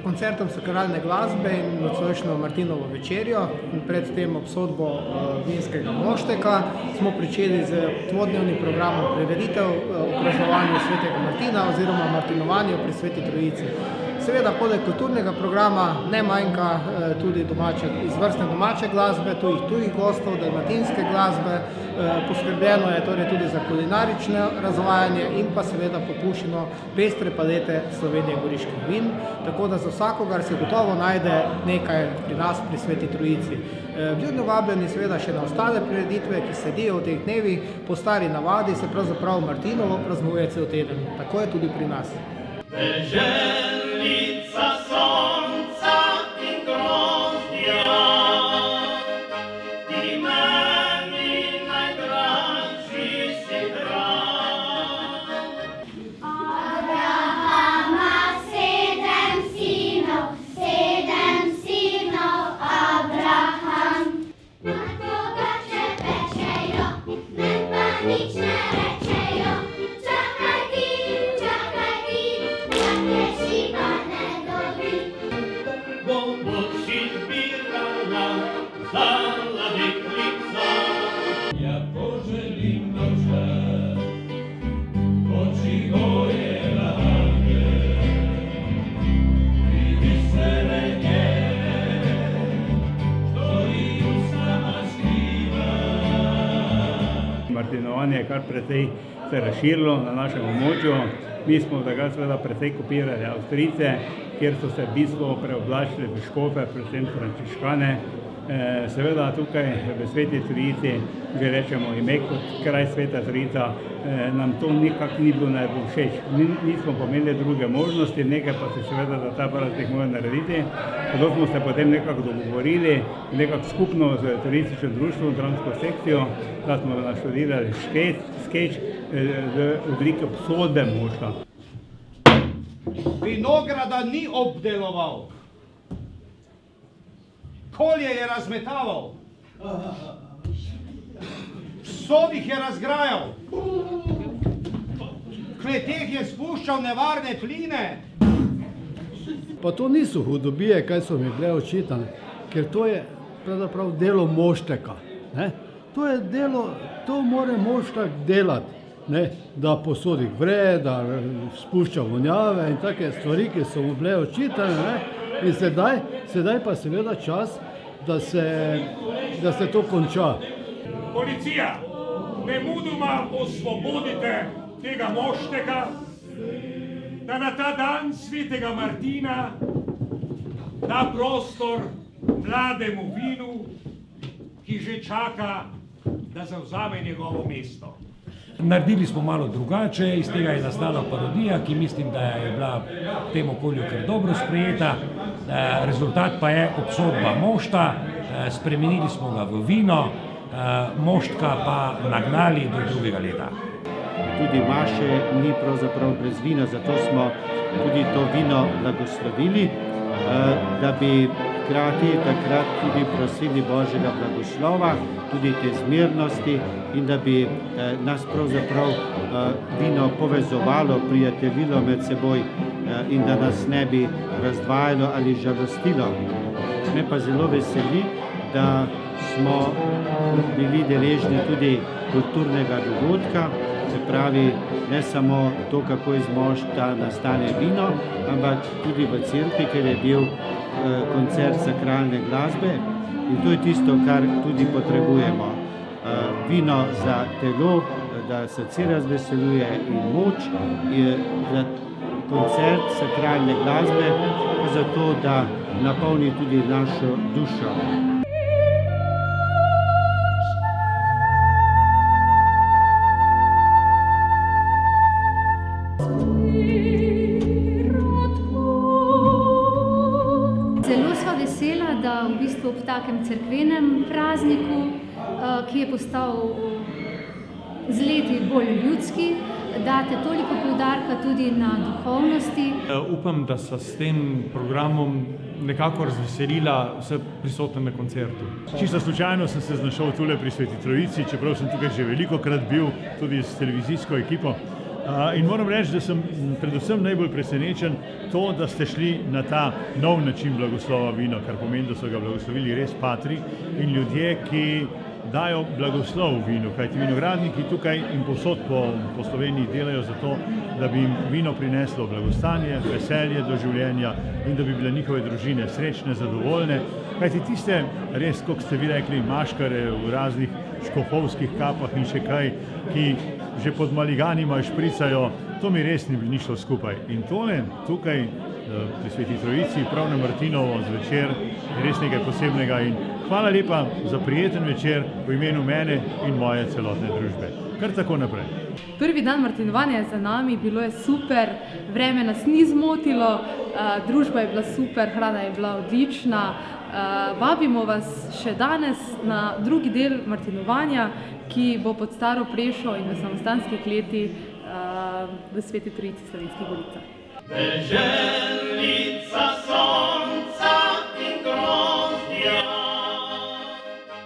koncertom sakralne glasbe in nocojšnjo Martinovo večerjo in predtem obsodbo vinskega mošteka smo pričeli z dvodnevnim programom prireditev o praznovanju svetega Martina oziroma martinovanju pri Sveti Trojici. Seveda, poleg kulturnega programa ne manjka tudi izvrstne domače glasbe, tujih gostov, dalmatinske glasbe, poskrbljeno je torej tudi za kulinarično razvajanje in pa seveda popuščino pestre palete Slovenije goriških vin, tako da za vsakogar se gotovo najde nekaj pri nas pri Sveti Trojici. Vljudno vabljeni seveda še na ostale prireditve, ki sledijo v teh dnevih, po stari navadi se pravzaprav Martinovo praznuje cel teden, tako je tudi pri nas. Deželnica sonca in grozdja, ti meni najdražji si drag. Abrahama sedem sinov Abraham. Na koga če pečejo, ne pa nič ne rečejo. Čakaj ti, šiba ne dobi. Bomo si zbirala zala deklica. Ja poželim noče, oči goje lage, vidi se reke, što ju sama skriva. Martinovanje je kar precej se razširilo na našem območju. Mi smo takrat seveda precej kopirali Avstrijce, kjer so se v bistvu preoblačili v škofe, predvsem frančiškane. Seveda tukaj v Sveti Trojici, že rečemo ime kot kraj Sveta Trojica, nam to nekako ni bilo najbolj všeč. Nismo pa imeli druge možnosti, nekaj pa se seveda za ta praznik mora narediti. Zato smo se potem nekako dogovorili, nekako skupno z turističnim društvom, dramsko sekcijo, da smo naštudirali skeč v obliki obsodbe moštva. Vinograda ni obdeloval, kolje je razmetaval, v sodih je razgrajal, v kleteh je spuščal nevarne pline. Pa to niso hudobije, kaj so mi bile očitane, ker to je pravzaprav delo mošteka. To je delo, to mora moštek delati. Da po sodih vre, da spušča vonjave in take stvari, ki so mu bile očitane. In sedaj pa seveda čas, da se to konča. Policija, nemudoma osvobodite tega mošteka, da na ta dan svetega Martina da prostor mlademu vinu, ki že čaka, da zavzame njegovo mesto. Naredili smo malo drugače, iz tega je nastala parodija, ki mislim, da je bila v tem okolju kar dobro sprejeta. Rezultat pa je obsodba mošta, spremenili smo ga v vino, moštka pa nagnali do drugega leta. Tudi maše ni pravzaprav brez vina, zato smo tudi to vino blagoslovili, da bi hkrati takrat tudi prosili Božjega blagoslova, tudi te zmernosti in da bi nas pravzaprav vino povezovalo, prijateljilo med seboj in da nas ne bi razdvajalo ali žalostilo. Me pa zelo veseli, da smo bili deležni tudi kulturnega dogodka, se pravi ne samo to, kako iz mošta nastane vino, ampak tudi v cerkvi, ker je bil koncert sakralne glasbe in to je tisto, kar tudi potrebujemo. Vino za telo, da srce razveseljuje in moč, za koncert sakralne glasbe, pa zato, da napolni tudi našo dušo. Zelo sva vesela, da v bistvu ob takem cerkvenem prazniku, ki je postal z leti bolj ljudski, date toliko poudarka tudi na duhovnosti. Upam, da so s tem programom nekako razveselila vse prisotne na koncertu. Čisto slučajno sem se znašel tule pri Sveti Trojici, čeprav sem tukaj že velikokrat bil, tudi s televizijsko ekipo. In moram reči, da sem predvsem najbolj presenečen to, da ste šli na ta nov način blagoslova vino, kar pomeni, da so ga blagoslovili res patri in ljudje, ki dajo blagoslov vinu, kajti vinogradniki tukaj in povsod po Sloveniji delajo za to, da bi jim vino prineslo blagostanje, veselje do življenja in da bi bile njihove družine srečne, zadovoljne. Kajti tiste res, kot ste vi rekli, maškare v raznih škofovskih kapah in še kaj, ki že pod maliganima špricajo, to mi res ni šlo skupaj. In tole tukaj pri Sveti Trojici, prav na Martinovo zvečer, je res nekaj posebnega in hvala lepa za prijeten večer v imenu mene in moje celotne družbe. Kar tako naprej. Prvi dan martinovanja je za nami, bilo je super, vreme nas ni zmotilo, družba je bila super, hrana je bila odlična. Vabimo vas še danes na drugi del martinovanja, ki bo pod Staro Prešo in v Samostanski kleti v Sveti Trojici Slovenskih Goricah. Deželnica so